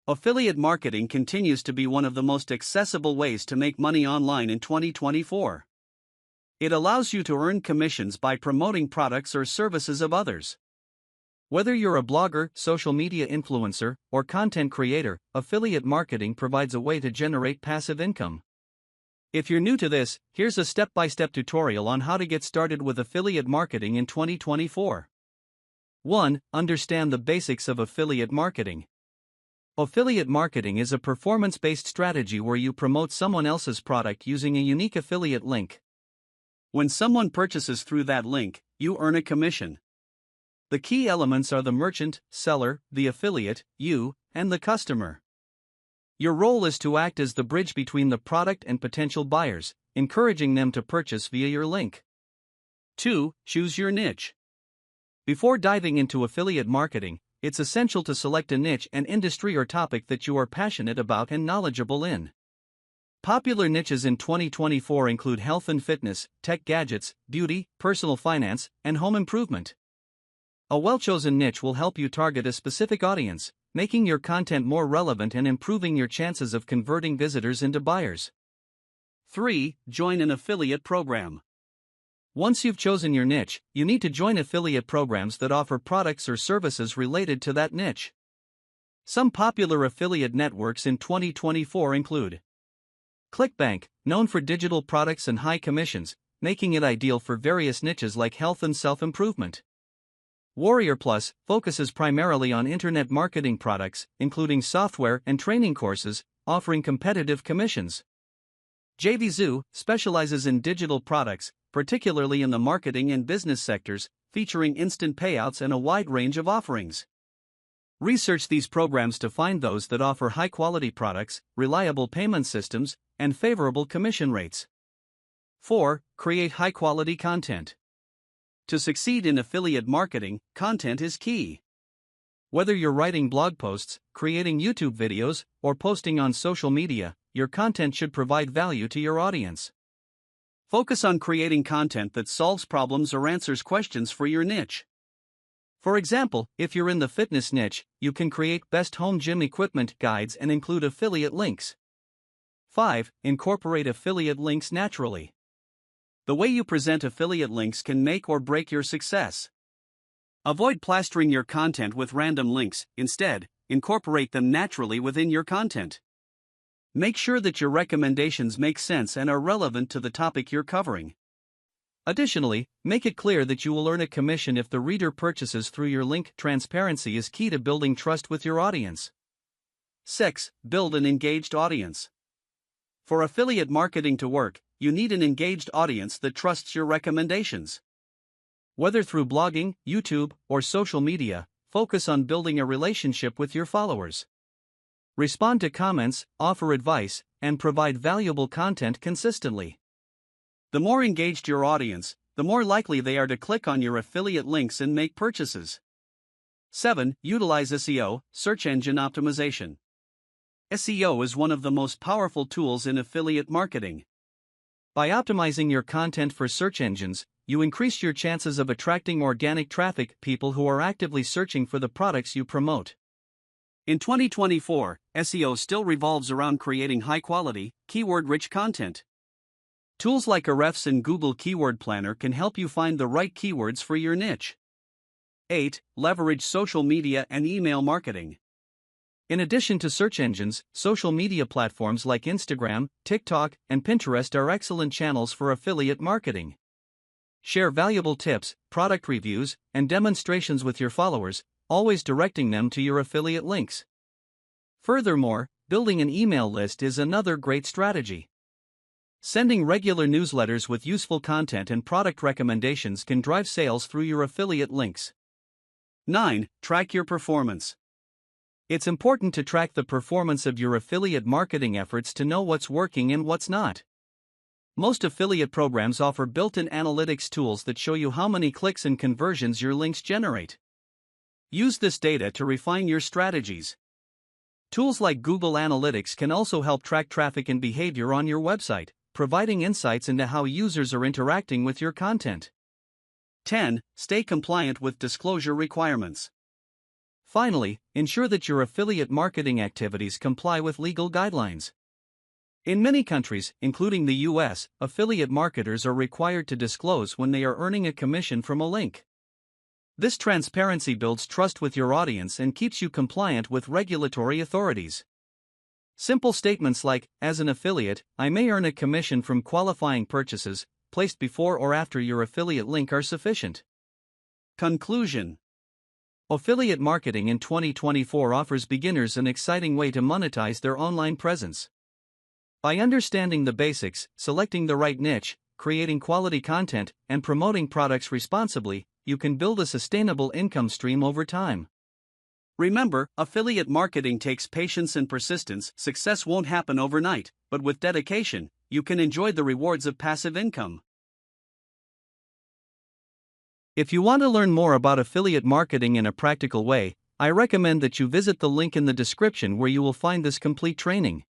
Affiliate marketing continues to be one of the most accessible ways to make money online in 2024. It allows you to earn commissions by promoting products or services of others. Whether you're a blogger, social media influencer, or content creator, affiliate marketing provides a way to generate passive income. If you're new to this, here's a step-by-step tutorial on how to get started with affiliate marketing in 2024. 1. Understand the basics of affiliate marketing. Affiliate marketing is a performance-based strategy where you promote someone else's product using a unique affiliate link. When someone purchases through that link, you earn a commission. The key elements are the merchant, seller, the affiliate, you, and the customer. Your role is to act as the bridge between the product and potential buyers, encouraging them to purchase via your link. 2. Choose your niche. Before diving into affiliate marketing, it's essential to select a niche and industry or topic that you are passionate about and knowledgeable in. Popular niches in 2024 include health and fitness, tech gadgets, beauty, personal finance, and home improvement. A well-chosen niche will help you target a specific audience, making your content more relevant and improving your chances of converting visitors into buyers. 3. Join an affiliate program. Once you've chosen your niche, you need to join affiliate programs that offer products or services related to that niche. Some popular affiliate networks in 2024 include ClickBank, known for digital products and high commissions, making it ideal for various niches like health and self-improvement. Warrior Plus focuses primarily on internet marketing products, including software and training courses, offering competitive commissions. JVZoo specializes in digital products, particularly in the marketing and business sectors, featuring instant payouts and a wide range of offerings. Research these programs to find those that offer high-quality products, reliable payment systems, and favorable commission rates. 4. Create high-quality content. To succeed in affiliate marketing, content is key. Whether you're writing blog posts, creating YouTube videos, or posting on social media, your content should provide value to your audience. Focus on creating content that solves problems or answers questions for your niche. For example, if you're in the fitness niche, you can create best home gym equipment guides and include affiliate links. 5. Incorporate affiliate links naturally. The way you present affiliate links can make or break your success. Avoid plastering your content with random links, instead, incorporate them naturally within your content. Make sure that your recommendations make sense and are relevant to the topic you're covering. Additionally, make it clear that you will earn a commission if the reader purchases through your link. Transparency is key to building trust with your audience. 6. Build an engaged audience. For affiliate marketing to work, you need an engaged audience that trusts your recommendations. Whether through blogging, YouTube, or social media, focus on building a relationship with your followers. Respond to comments, offer advice, and provide valuable content consistently. The more engaged your audience, the more likely they are to click on your affiliate links and make purchases. 7. Utilize SEO, search engine optimization. SEO is one of the most powerful tools in affiliate marketing. By optimizing your content for search engines, you increase your chances of attracting organic traffic, people who are actively searching for the products you promote. In 2024, SEO still revolves around creating high-quality, keyword-rich content. Tools like Ahrefs and Google Keyword Planner can help you find the right keywords for your niche. 8. Leverage social media and email marketing. In addition to search engines, social media platforms like Instagram, TikTok, and Pinterest are excellent channels for affiliate marketing. Share valuable tips, product reviews, and demonstrations with your followers, always directing them to your affiliate links. Furthermore, building an email list is another great strategy. Sending regular newsletters with useful content and product recommendations can drive sales through your affiliate links. 9. Track your performance. It's important to track the performance of your affiliate marketing efforts to know what's working and what's not. Most affiliate programs offer built-in analytics tools that show you how many clicks and conversions your links generate. Use this data to refine your strategies. Tools like Google Analytics can also help track traffic and behavior on your website, providing insights into how users are interacting with your content. 10. Stay compliant with disclosure requirements. Finally, ensure that your affiliate marketing activities comply with legal guidelines. In many countries, including the US, affiliate marketers are required to disclose when they are earning a commission from a link. This transparency builds trust with your audience and keeps you compliant with regulatory authorities. Simple statements like, as an affiliate, I may earn a commission from qualifying purchases, placed before or after your affiliate link are sufficient. Conclusion. Affiliate marketing in 2024 offers beginners an exciting way to monetize their online presence. By understanding the basics, selecting the right niche, creating quality content, and promoting products responsibly, you can build a sustainable income stream over time. Remember, affiliate marketing takes patience and persistence. Success won't happen overnight, but with dedication, you can enjoy the rewards of passive income. If you want to learn more about affiliate marketing in a practical way, I recommend that you visit the link in the description where you will find this complete training.